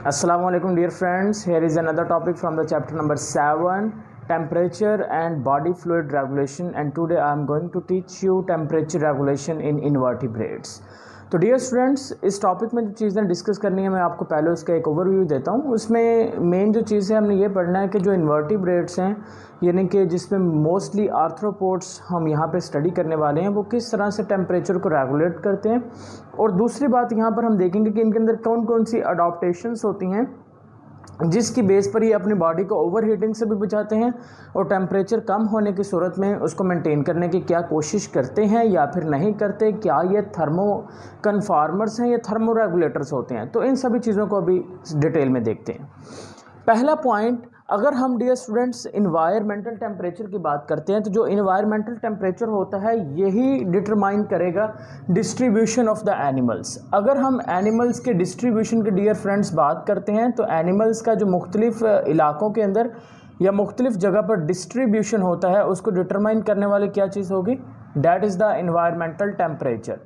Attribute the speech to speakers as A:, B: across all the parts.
A: Assalamualaikum dear friends, here is another topic from the chapter number 7, temperature and body fluid regulation, and today I am going to teach you temperature regulation in invertebrates. तो dear students, इस topic में जो चीज़ें discuss करनी है मैं आपको पहले उसका एक ओवरव्यू देता हूँ। उसमें मेन जो चीज़ है हमने ये पढ़ना है कि जो इन्वर्टिब्रेट्स हैं यानी कि जिसमें मोस्टली आर्थ्रोपोड्स हम यहाँ पे स्टडी करने वाले हैं वो किस तरह से टेम्परेचर को रेगुलेट करते हैं। और दूसरी बात यहाँ पर हम देखेंगे कि इनके अंदर कौन कौन सी अडॉप्टेशंस होती हैं जिसकी बेस पर ये अपनी बॉडी को ओवर हीटिंग से भी बचाते हैं और टेम्परेचर कम होने की सूरत में उसको मेंटेन करने की क्या कोशिश करते हैं या फिर नहीं करते। क्या ये थर्मो कन्फॉर्मर्स हैं या थर्मो रेगुलेटर्स होते हैं, तो इन सभी चीज़ों को अभी डिटेल में देखते हैं। पहला पॉइंट, अगर हम डियर स्टूडेंट्स इन्वायरमेंटल टेम्परेचर की बात करते हैं तो जो इन्वायरमेंटल टेम्परेचर होता है यही डिटरमाइन करेगा डिस्ट्रीब्यूशन ऑफ द एनिमल्स। अगर हम एनिमल्स के डिस्ट्रीब्यूशन के डियर फ्रेंड्स बात करते हैं तो एनिमल्स का जो मुख्तलिफ इलाकों के अंदर या मुख्तलिफ जगह पर डिस्ट्रीब्यूशन होता है उसको डिटरमाइन करने वाली क्या चीज़ होगी, that is the environmental temperature.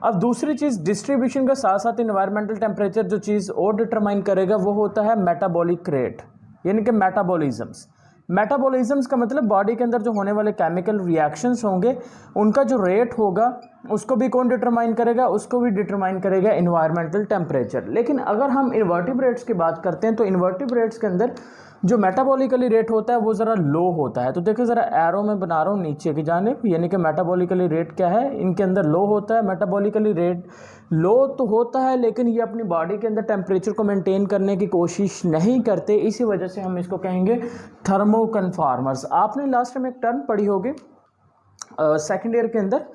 A: अब दूसरी चीज़ डिस्ट्रीब्यूशन के साथ साथ इन्वायरमेंटल टेम्परेचर जो चीज़ और डिटरमाइन करेगा वो होता है मेटाबॉलिक रेट यानी कि मेटाबॉलिज्म्स। मेटाबॉलिज्म्स का मतलब बॉडी के अंदर जो होने वाले केमिकल रिएक्शंस होंगे उनका जो रेट होगा उसको भी कौन डिटरमाइन करेगा, उसको भी डिटरमाइन करेगा इन्वायरमेंटल टेम्परेचर। लेकिन अगर हम इन्वर्टिब्रेट्स की बात करते हैं तो इन्वर्टिब्रेट्स के अंदर जो मेटाबॉलिकली रेट होता है वो ज़रा लो होता है। तो देखिए ज़रा एरो में बना रहा हूँ नीचे की जानिब, यानी कि मेटाबॉलिकली रेट क्या है, इनके अंदर लो होता है। मेटाबॉलिकली रेट लो तो होता है लेकिन ये अपनी बॉडी के अंदर टेम्परेचर को मेंटेन करने की कोशिश नहीं करते, इसी वजह से हम इसको कहेंगे थर्मो कन्फॉर्मर्स। आपने लास्ट में एक टर्म पढ़ी होगी सेकेंड ईयर के अंदर,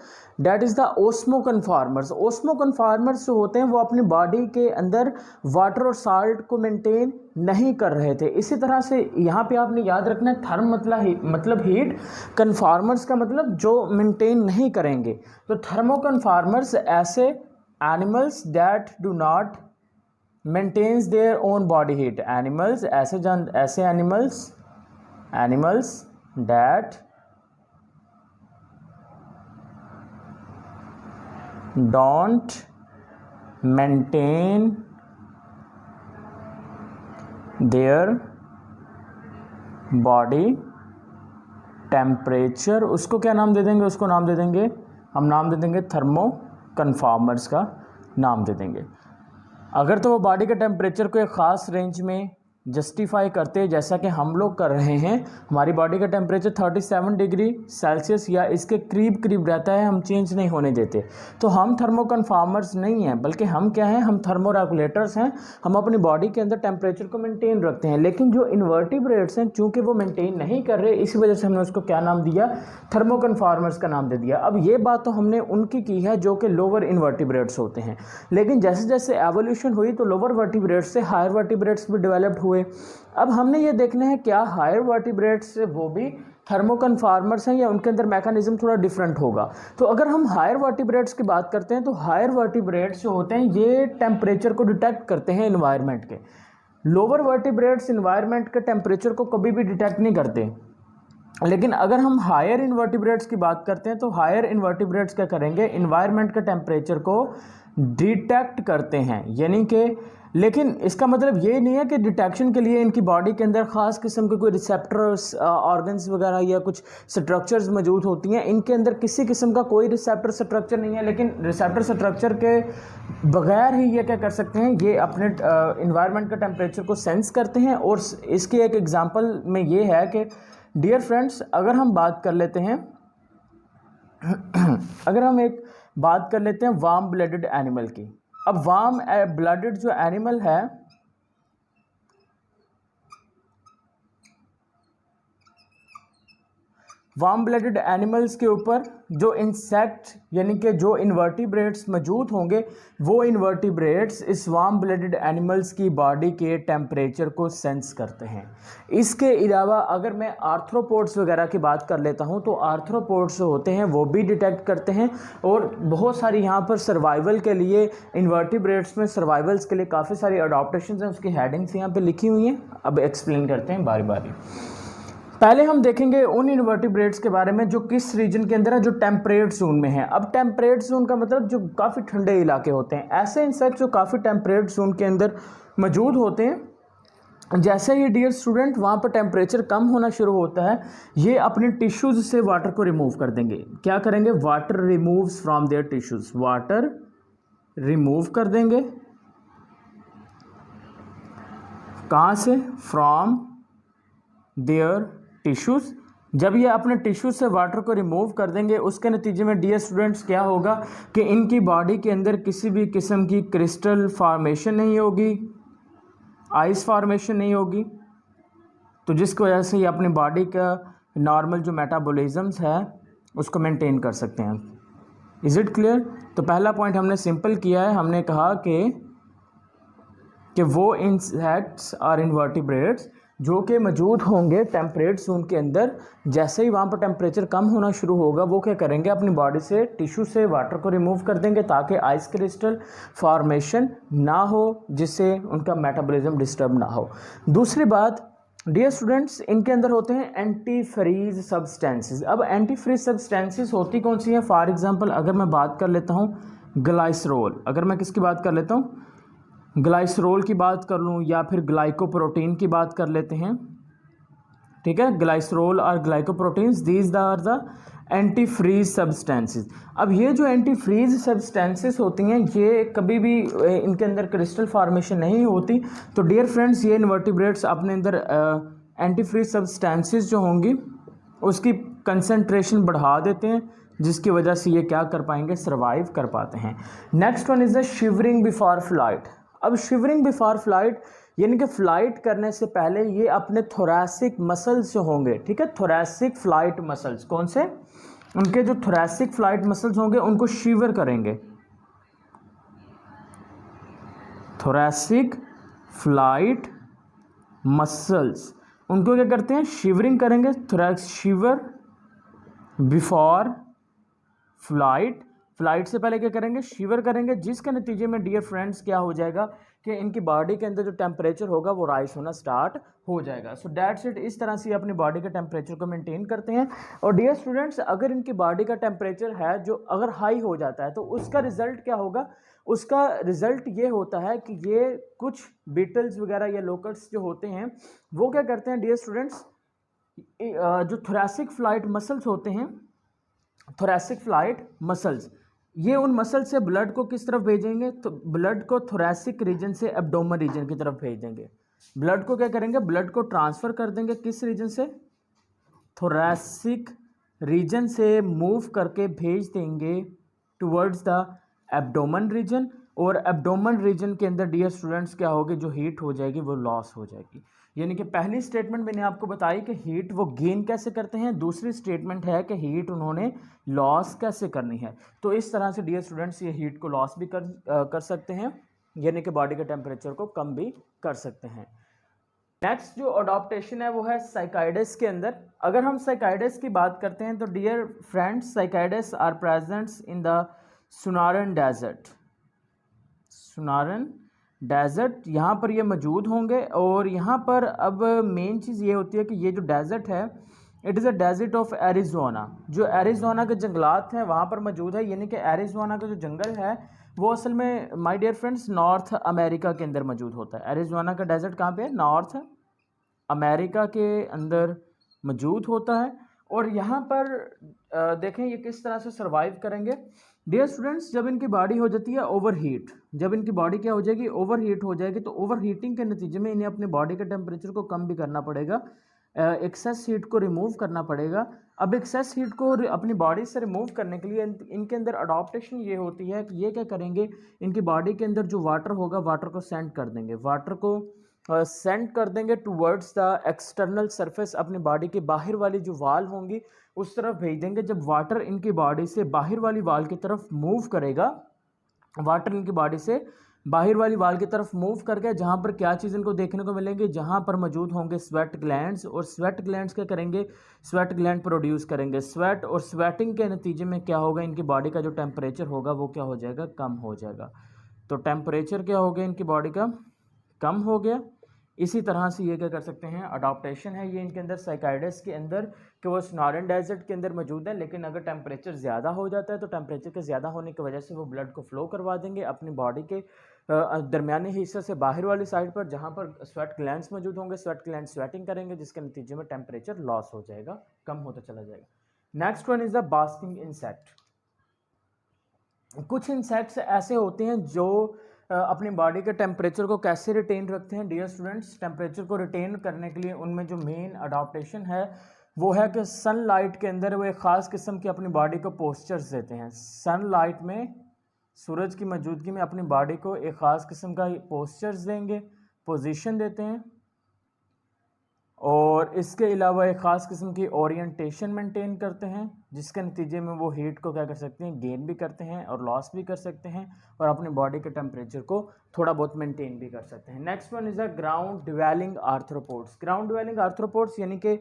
A: that is the osmo conformers. Osmo conformers जो होते हैं वो अपनी बॉडी के अंदर वाटर और साल्ट को मेंटेन नहीं कर रहे थे। इसी तरह से यहाँ पे आपने याद रखना है थर्म मतलब हीट, कन्फॉर्मर्स का मतलब जो मेंटेन नहीं करेंगे। तो थर्मो कन्फॉर्मर्स ऐसे animals that do not maintains their own body heat. Animals ऐसे animals that don't maintain their body temperature, उसको क्या नाम दे देंगे, उसको नाम दे देंगे, हम नाम दे देंगे थर्मो कन्फॉर्मर्स का नाम दे देंगे। अगर तो वो बॉडी के टेम्परेचर को एक ख़ास रेंज में जस्टिफाई करते हैं जैसा कि हम लोग कर रहे हैं, हमारी बॉडी का टेम्परेचर 37 डिग्री सेल्सियस या इसके करीब रहता है, हम चेंज नहीं होने देते, तो हम थर्मो कन्फॉर्मर्स नहीं हैं बल्कि हम क्या हैं, हम थर्मो रेगुलेटर्स हैं। हम अपनी बॉडी के अंदर टेम्परेचर को मेंटेन रखते हैं। लेकिन जो इन्वर्टिब्रेट्स हैं चूँकि वो मेंटेन नहीं कर रहे, इसी वजह से हमने उसको क्या नाम दिया, थर्मो कन्फॉर्मर्स का नाम दे दिया। अब ये बात तो हमने उनकी की है जो कि लोअर इन्वर्टिब्रेट्स होते हैं, लेकिन जैसे जैसे एवोल्यूशन हुई तो लोअर वर्टिब्रेट्स से हायर वर्टिब्रेट्स भी डेवलप्ड हुए। अब हमने ये देखना है क्या हायर वर्टिब्रेट्स से वो भी थर्मो कन्फॉर्मर्स हैं या उनके अंदर मैकेनिज्म थोड़ा डिफरेंट होगा। तो अगर हम हायर वर्टिब्रेट्स की बात करते हैं तो हायर वर्टिब्रेट्स जो होते हैं ये टेम्परेचर को डिटेक्ट करते हैं इन्वायरमेंट के। लोअर वर्टिब्रेट्स इन्वायरमेंट के टेम्परेचर को कभी भी डिटेक्ट नहीं करते। लेकिन अगर हम हायर इन्वर्टिब्रेट्स की बात करते हैं तो हायर इन्वर्टिब्रेट्स क्या करेंगे, इन्वायरमेंट के टेम्परेचर को डिटेक्ट करते हैं, यानी कि लेकिन इसका मतलब ये नहीं है कि डिटेक्शन के लिए इनकी बॉडी के अंदर ख़ास किस्म के कोई रिसेप्टर्स ऑर्गन्स वगैरह या कुछ स्ट्रक्चर्स मौजूद होती हैं। इनके अंदर किसी किस्म का कोई रिसेप्टर स्ट्रक्चर नहीं है, लेकिन रिसेप्टर स्ट्रक्चर के बगैर ही ये क्या कर सकते हैं, ये अपने इन्वायरमेंट के टेम्परेचर को सेंस करते हैं। और इसकी एक एग्जांपल में ये है कि डियर फ्रेंड्स, अगर हम बात कर लेते हैं वार्म ब्लडेड एनिमल की। अब वार्म ब्लडेड जो एनिमल है वार्म ब्लडेड एनिमल्स के ऊपर जो इंसेक्ट यानी कि जो इन्वर्टिब्रेट्स मौजूद होंगे वो इन्वर्टिब्रेट्स इस वार्म ब्लडेड एनिमल्स की बॉडी के टेम्परेचर को सेंस करते हैं। इसके अलावा अगर मैं आर्थ्रोपोड्स वगैरह की बात कर लेता हूं तो आर्थ्रोपोड्स जो होते हैं वो भी डिटेक्ट करते हैं। और बहुत सारी यहाँ पर सर्वाइवल के लिए इन्वर्टिब्रेट्स में सर्वाइवल्स के लिए काफ़ी सारी अडॉप्टेशंस हैं, उसकी हेडिंग्स यहाँ पे लिखी हुई हैं। अब एक्सप्लेन करते हैं बारी बारी। पहले हम देखेंगे उन इन्वर्टिब्रेट्स के बारे में जो किस रीजन के अंदर है, जो टेम्परेट जोन में है। अब टेम्परेट जोन का मतलब जो काफ़ी ठंडे इलाके होते हैं, ऐसे इंसेक्ट जो काफ़ी टेम्परेट जोन के अंदर मौजूद होते हैं। जैसे ही डियर स्टूडेंट वहाँ पर टेम्परेचर कम होना शुरू होता है, ये अपने टिश्यूज़ से वाटर को रिमूव कर देंगे। क्या करेंगे? Water removes from their tissues, water remove कर देंगे। कहाँ से? From their tissues. जब ये अपने टिश्यू से वाटर को रिमूव कर देंगे, उसके नतीजे में डियर स्टूडेंट्स क्या होगा कि इनकी बॉडी के अंदर किसी भी किस्म की क्रिस्टल फॉर्मेशन नहीं होगी, आइस फॉर्मेशन नहीं होगी, तो जिसकी वजह से ये अपनी बॉडी का नॉर्मल जो मेटाबॉलिज्म्स है उसको मेंटेन कर सकते हैं। Is it clear? तो पहला पॉइंट हमने सिंपल किया है, हमने कहा कि वो इंसेक्ट्स और इन्वर्टिब्रेट्स जो कि मौजूद होंगे टेम्परेट जोन के अंदर, जैसे ही वहाँ पर टेम्परेचर कम होना शुरू होगा वो क्या करेंगे? अपनी बॉडी से टिश्यू से वाटर को रिमूव कर देंगे ताकि आइस क्रिस्टल फॉर्मेशन ना हो, जिससे उनका मेटाबॉलिज्म डिस्टर्ब ना हो। दूसरी बात डियर स्टूडेंट्स, इनके अंदर होते हैं एंटी फ्रीज सब्सटेंसेस। अब एंटी फ्रीज सब्सटेंसेस होती कौन सी हैं? फॉर एग्जांपल अगर मैं बात कर लेता हूँ ग्लाइसरोल, अगर मैं किसकी बात कर लेता हूँ? ग्लाइसरोल की बात कर लूँ या फिर ग्लाइकोप्रोटीन की बात कर लेते हैं, ठीक है। ग्लाइसरोल और glycoproteins, these are the anti freeze substances. अब ये जो एंटी फ्रीज सब्सटेंसेस होती हैं ये कभी भी इनके अंदर क्रिस्टल फॉर्मेशन नहीं होती। तो डियर फ्रेंड्स, ये इन्वर्टिब्रेट्स अपने अंदर एंटी फ्रीज सब्सटेंसेस जो होंगी उसकी कंसंट्रेशन बढ़ा देते हैं, जिसकी वजह से ये क्या कर पाएंगे? सर्वाइव कर पाते हैं। Next one is the shivering before flight. अब शिवरिंग बिफोर फ्लाइट यानी कि फ्लाइट करने से पहले ये अपने थोरैसिक मसल्स जो होंगे, ठीक है, थोरैसिक फ्लाइट मसल्स, कौन से? उनके जो थोरैसिक फ्लाइट मसल्स होंगे उनको शिवर करेंगे। थोरैसिक फ्लाइट मसल्स, उनको क्या करते हैं? शिवरिंग करेंगे। थोरैक्स शिवर बिफोर फ्लाइट, फ्लाइट से पहले क्या करेंगे? शिवर करेंगे, जिसके नतीजे में डियर फ्रेंड्स क्या हो जाएगा कि इनकी बॉडी के अंदर जो टेम्परेचर होगा वो राइज होना स्टार्ट हो जाएगा। So that's it. इस तरह से अपनी बॉडी के टेम्परेचर को मेंटेन करते हैं। और डियर स्टूडेंट्स, अगर इनकी बॉडी का टेम्परेचर है जो अगर हाई हो जाता है तो उसका रिजल्ट क्या होगा? उसका रिजल्ट ये होता है कि ये कुछ बीटल्स वगैरह या लोकल्स जो होते हैं वो क्या करते हैं डियर स्टूडेंट्स, जो थोरैसिक फ्लाइट मसल्स होते हैं, थोरैसिक फ्लाइट मसल्स, ये उन मसल से ब्लड को किस तरफ भेजेंगे? तो ब्लड को थोरैसिक रीजन से एब्डोमेन रीजन की तरफ भेज देंगे। ब्लड को क्या करेंगे? ब्लड को ट्रांसफ़र कर देंगे किस रीजन से? थोरैसिक रीजन से मूव करके भेज देंगे टुवर्ड्स द एब्डोमेन रीजन। और एब्डोमेन रीजन के अंदर डियर स्टूडेंट्स क्या होगी? जो हीट हो जाएगी वो लॉस हो जाएगी। यानी कि पहली स्टेटमेंट मैंने आपको बताई कि हीट वो गेन कैसे करते हैं, दूसरी स्टेटमेंट है कि हीट उन्होंने लॉस कैसे करनी है। तो इस तरह से डियर स्टूडेंट्स ये हीट को लॉस भी कर सकते हैं, यानी कि बॉडी के टेम्परेचर को कम भी कर सकते हैं। नेक्स्ट जो अडॉप्टेशन है वो है साइकाइडस के अंदर। अगर हम साइकाइडस की बात करते हैं तो dear friends, cicadas are presents in the Sonoran desert. Sonoran desert, यहाँ पर ये मौजूद होंगे। और यहाँ पर अब मेन चीज़ ये होती है कि ये जो डेजर्ट है it is a desert of Arizona. जो एरिज़ोना के जंगलात हैं वहाँ पर मौजूद है, यानी कि एरिज़ोना का जो जंगल है वो असल में my dear friends North America के अंदर मौजूद होता है। एरिज़ोना का डेजर्ट कहाँ पे है? नॉर्थ अमेरिका के अंदर मौजूद होता है। और यहाँ पर देखें ये किस तरह से सर्वाइव करेंगे डियर स्टूडेंट्स। जब इनकी बॉडी हो जाती है ओवरहीट, जब इनकी बॉडी क्या हो जाएगी? ओवरहीट हो जाएगी। तो ओवरहीटिंग के नतीजे में इन्हें अपनी बॉडी के टेम्परेचर को कम भी करना पड़ेगा, एक्सेस हीट को रिमूव करना पड़ेगा। अब एक्सेस हीट को अपनी बॉडी से रिमूव करने के लिए इनके अंदर अडॉप्टेशन ये होती है कि ये क्या करेंगे? इनकी बॉडी के अंदर जो वाटर होगा वाटर को सेंड कर देंगे, वाटर को सेंड कर देंगे टुवर्ड्स द एक्सटर्नल सरफेस। अपनी बॉडी की बाहर वाली जो वाल होंगी उस तरफ भेज देंगे। जब वाटर इनकी बॉडी से बाहर वाली वाल की तरफ मूव करेगा, वाटर इनकी बॉडी से बाहर वाली वाल की तरफ मूव करके जहाँ पर क्या चीज़ इनको देखने को मिलेंगे? जहाँ पर मौजूद होंगे स्वेट ग्लैंड्स। और स्वेट ग्लैंड्स क्या करेंगे? स्वेट ग्लैंड प्रोड्यूस करेंगे स्वेट। और स्वेटिंग के नतीजे में क्या होगा? इनकी बॉडी का जो टेम्परेचर होगा वो क्या हो जाएगा? कम हो जाएगा। तो टेम्परेचर क्या हो गया इनकी बॉडी का? कम हो गया। इसी तरह से ये क्या कर सकते हैं? अडॉप्टेशन है ये इनके अंदर साइकाइडस के अंदर कि वो सुनारन डेजर्ट के अंदर मौजूद है, लेकिन अगर टेम्परेचर ज़्यादा हो जाता है तो टेम्परेचर के ज़्यादा होने की वजह से वो ब्लड को फ्लो करवा देंगे अपनी बॉडी के दरमियानी हिस्से से बाहर वाली साइड पर, जहाँ पर स्वेट ग्लैंड्स मौजूद होंगे, स्वेट ग्लैंड स्वेटिंग करेंगे, जिसके नतीजे में टेम्परेचर लॉस हो जाएगा, कम होता चला जाएगा। Next one is the basking insect. कुछ इंसेक्ट्स ऐसे होते हैं जो अपनी बॉडी के टेम्परेचर को कैसे रिटेन रखते हैं डियर स्टूडेंट्स। टेम्परेचर को रिटेन करने के लिए उनमें जो मेन अडॉप्टेशन है वो है कि सनलाइट के अंदर वो एक ख़ास किस्म की अपनी बॉडी को पोस्चर्स देते हैं। सनलाइट में, सूरज की मौजूदगी में अपनी बॉडी को एक ख़ास किस्म का पोस्चर्स देंगे, पोजीशन देते हैं, और इसके अलावा एक ख़ास किस्म की ओरिएंटेशन मेंटेन करते हैं, जिसके नतीजे में वो हीट को क्या कर सकते हैं, गेन भी करते हैं और लॉस भी कर सकते हैं, और अपनी बॉडी के टेम्परेचर को थोड़ा बहुत मेंटेन भी कर सकते हैं। Next one is a ground dwelling arthropods. Ground dwelling arthropods यानी कि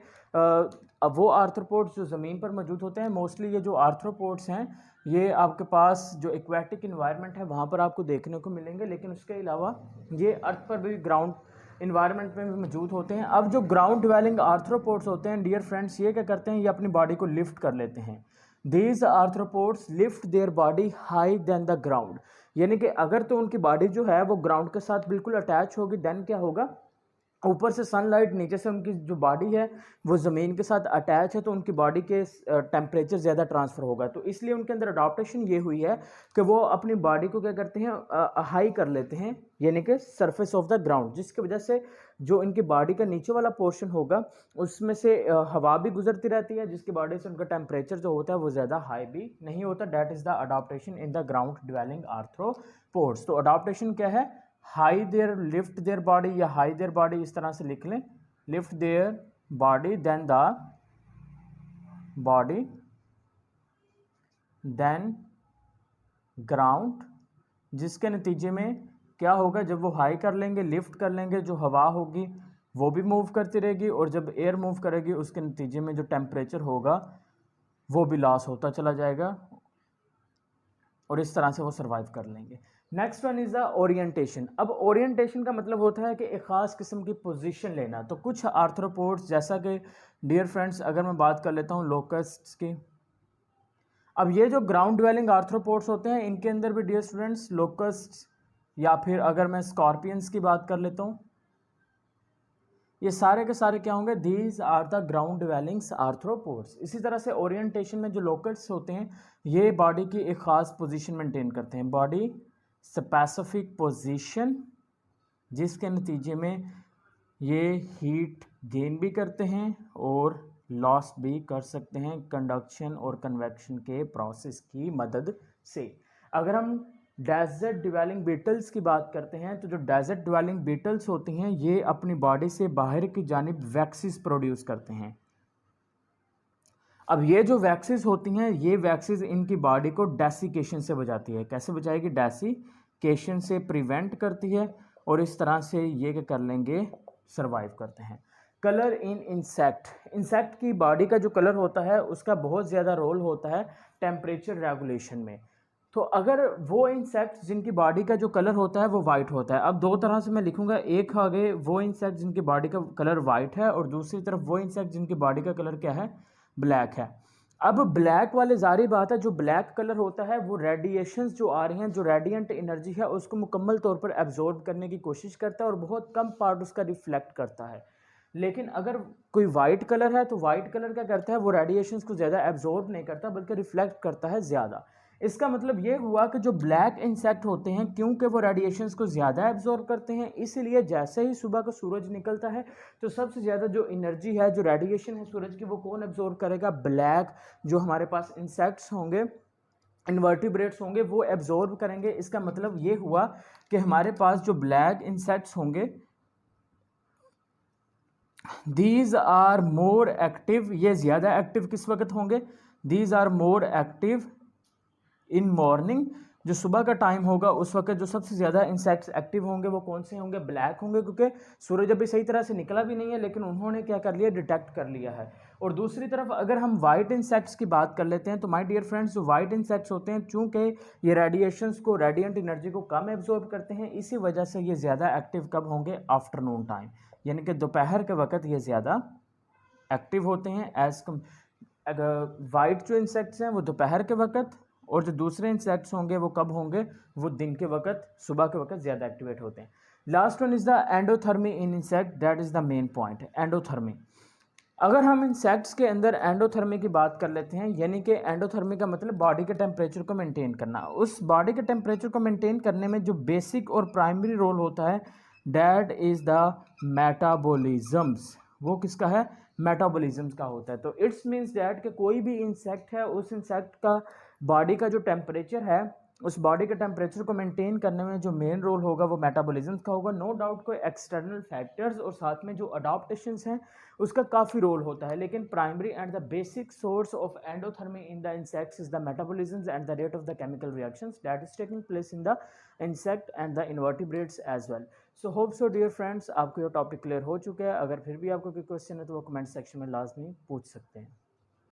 A: वो आर्थ्रोपोड्स जो ज़मीन पर मौजूद होते हैं। मोस्टली ये जो आर्थ्रोपोड्स हैं ये आपके पास जो एक्वेटिक इन्वायरमेंट है वहाँ पर आपको देखने को मिलेंगे, लेकिन उसके अलावा ये अर्थ पर भी ग्राउंड इन्वायरमेंट में भी मौजूद होते हैं। अब जो ग्राउंड डिवेलिंग आर्थ्रोपोड्स होते हैं डियर फ्रेंड्स, ये क्या करते हैं, ये अपनी बॉडी को लिफ्ट कर लेते हैं। These arthropods lift their body high than the ground, यानी कि अगर तो उनकी बॉडी जो है वो ग्राउंड के साथ बिल्कुल अटैच होगी, देन क्या होगा, ऊपर से सनलाइट, नीचे से उनकी जो बॉडी है वो ज़मीन के साथ अटैच है, तो उनकी बॉडी के टेम्परेचर ज़्यादा ट्रांसफ़र होगा। तो इसलिए उनके अंदर अडॉप्टेशन ये हुई है कि वो अपनी बॉडी को क्या करते हैं, हाई कर लेते हैं, यानी कि सरफेस ऑफ द ग्राउंड, जिसकी वजह से जो इनकी बॉडी का नीचे वाला पोर्शन होगा उसमें से हवा भी गुजरती रहती है, जिसकी बॉडी से उनका टेम्परेचर जो होता है वो ज़्यादा हाई भी नहीं होता। That is the adaptation in the ground dwelling arthropods. तो अडॉप्टेशन क्या है, high their, lift their body या हाई देयर बॉडी, इस तरह से लिख लें, lift their body than the body than ground, जिसके नतीजे में क्या होगा, जब वो हाई कर लेंगे, लिफ्ट कर लेंगे, जो हवा होगी वो भी मूव करती रहेगी, और जब एयर मूव करेगी उसके नतीजे में जो टेम्परेचर होगा वो भी लॉस होता चला जाएगा, और इस तरह से वो सर्वाइव कर लेंगे। Next one is the orientation. अब ओरिएंटेशन का मतलब होता है कि एक ख़ास किस्म की पोजीशन लेना। तो कुछ आर्थ्रोपोड्स, जैसा कि डियर फ्रेंड्स अगर मैं बात कर लेता हूँ लोकस्ट्स की, अब ये जो ग्राउंड डिवेलिंग आर्थ्रोपोड्स होते हैं इनके अंदर भी डियर स्टूडेंट्स लोकस्ट्स, या फिर अगर मैं स्कॉर्पियंस की बात कर लेता हूँ, ये सारे के सारे क्या होंगे, these are the ground dwellings arthropods. इसी तरह से ओरिएंटेशन में जो लोकस्ट्स होते हैं ये बॉडी की एक ख़ास पोजीशन मेंटेन करते हैं, बॉडी स्पेसिफिक पोजीशन, जिसके नतीजे में ये हीट गेन भी करते हैं और लॉस भी कर सकते हैं कंडक्शन और कन्वेक्शन के प्रोसेस की मदद से। अगर हम डेजर्ट डिवेलिंग बीटल्स की बात करते हैं तो जो डेजर्ट डिवेलिंग बीटल्स होती हैं ये अपनी बॉडी से बाहर की जानिब वैक्सीज प्रोड्यूस करते हैं। अब ये जो वैक्सीज होती हैं ये वैक्सीज इनकी बॉडी को डेसिकेशन से बचाती है। कैसे बचाएगी, डेसिकेशन से प्रिवेंट करती है, और इस तरह से ये क्या कर लेंगे, सर्वाइव करते हैं। कलर इन इंसेक्ट, इंसेक्ट की बॉडी का जो कलर होता है उसका बहुत ज़्यादा रोल होता है टेम्परेचर रेगुलेशन में। तो अगर वो इंसेक्ट जिनकी बॉडी का जो कलर होता है वो वाइट होता है, अब दो तरह से मैं लिखूंगा, एक आगे वो इंसेक्ट जिनकी बॉडी का कलर वाइट है और दूसरी तरफ वो इंसेक्ट जिनकी बॉडी का कलर क्या है, ब्लैक है। अब ब्लैक वाले जारी बात है, जो ब्लैक कलर होता है वो रेडिएशंस जो आ रही हैं, जो रेडिएंट एनर्जी है उसको मुकम्मल तौर पर एब्जॉर्ब करने की कोशिश करता है और बहुत कम पार्ट उसका रिफ्लेक्ट करता है। लेकिन अगर कोई वाइट कलर है तो वाइट कलर क्या करता है, वो रेडिएशंस को ज़्यादा एब्जॉर्ब नहीं करता बल्कि रिफ्लेक्ट करता है ज़्यादा। इसका मतलब ये हुआ कि जो ब्लैक इंसेक्ट होते हैं क्योंकि वो रेडिएशंस को ज़्यादा एब्जॉर्ब करते हैं, इसलिए जैसे ही सुबह का सूरज निकलता है तो सबसे ज़्यादा जो एनर्जी है, जो रेडिएशन है सूरज की, वो कौन एब्जॉर्ब करेगा, ब्लैक जो हमारे पास इंसेक्ट्स होंगे, इन्वर्टिब्रेट्स होंगे, वो एब्जॉर्ब करेंगे। इसका मतलब ये हुआ कि हमारे पास जो ब्लैक इंसेक्ट्स होंगे दीज आर मोर एक्टिव, ये ज़्यादा एक्टिव किस वक्त होंगे, these are more active in morning, जो सुबह का टाइम होगा उस वक्त जो सबसे ज़्यादा इंसेक्ट्स एक्टिव होंगे वो कौन से होंगे, ब्लैक होंगे, क्योंकि सूरज अभी सही तरह से निकला भी नहीं है लेकिन उन्होंने क्या कर लिया, डिटेक्ट कर लिया है। और दूसरी तरफ अगर हम वाइट इंसेक्ट्स की बात कर लेते हैं तो माय डियर फ्रेंड्स, जो वाइट इंसेक्ट्स होते हैं चूँकि ये रेडिएशंस को, रेडिएंट एनर्जी को कम एब्जॉर्ब करते हैं, इसी वजह से ये ज़्यादा एक्टिव कब होंगे, आफ्टरनून टाइम, यानी कि दोपहर के वक्त ये ज़्यादा एक्टिव होते हैं। एज कम वाइट जो इंसेक्ट्स हैं वो दोपहर के वक्त और जो दूसरे इंसेक्ट्स होंगे वो कब होंगे, वो दिन के वक्त, सुबह के वक्त ज़्यादा एक्टिवेट होते हैं। Last one is the endothermy in insect, that is the main point, endothermy. अगर हम इंसेक्ट्स के अंदर एंडोथर्मी की बात कर लेते हैं, यानी कि एंडोथर्मी का मतलब बॉडी के टेम्परेचर को मेंटेन करना। उस बॉडी के टेम्परेचर को मेंटेन करने में जो बेसिक और प्राइमरी रोल होता है, दैट इज़ द मेटाबॉलिज्म्स। वो किसका है, मेटाबॉलिज्म्स का होता है। तो इट्स मीन्स दैट कि कोई भी इंसेक्ट है, उस इंसेक्ट का बॉडी का जो टेम्परेचर है, उस बॉडी के टेम्परेचर को मेंटेन करने में जो मेन रोल होगा वो मेटाबॉलिज्म का होगा। नो डाउट कोई एक्सटर्नल फैक्टर्स और साथ में जो अडॉप्टेशंस हैं उसका काफ़ी रोल होता है, लेकिन primary and the basic source of endothermy in the insects is the metabolism and the rate of the chemical reactions that is taking place in the insect and the invertebrates as well. So hope so dear friends, आपको ये topic clear हो चुका है। अगर फिर भी आपको कोई क्वेश्चन है तो वो कमेंट सेक्शन में लाजमी पूछ सकते हैं।